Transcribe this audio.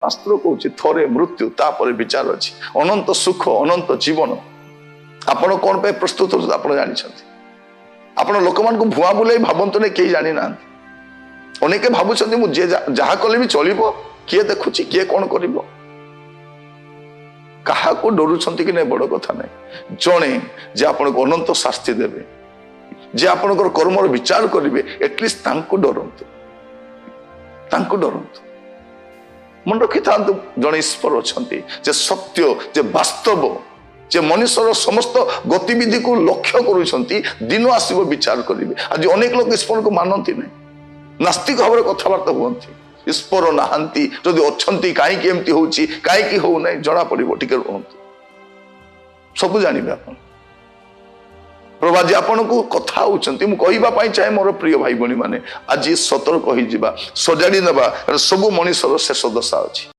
शास्त्र कौच थरे मृत्यु तापर विचार अच्छी अनंत सुख अनंत जीवन आपण कौन पे प्रस्तुत हो आप आपण लोक मान भुआ बुलाई भावतु नहीं कहीं जानी ना अनेक भावुं मुझे जहाँ कले भी चलो किए देखुची किए कौन कर क्या डरुंट कि नहीं बड़ कथा नहीं जड़े जे आपण को अनंत शास्ति देवे जे आपणकर कर्मर विचार करेंगे एटलिस्ट डरतु डरतु मन रखी था जड़े ईश्वर अच्छा जे सत्य जे वास्तव जे मनुष्यर समस्त गतिविधि को लक्ष्य करुँच दिन आसव विचार करेंगे आज अनेक लोग ईश्वर को मानती नहीं नास्तिक भाव में कथबार्ता हुए ईश्वर नहांती जदि अच्छा कहीं एमती हो कहीं हो ना जना पड़ो टे रुहतु सब जानवे आप प्रभु आज आपण को कथा होती मुझे चाहे मोर प्रिय भाई भाई मैंने आज सतर्क हो सजाड़ी ना सब मनुष्यर शेष दशा अच्छी।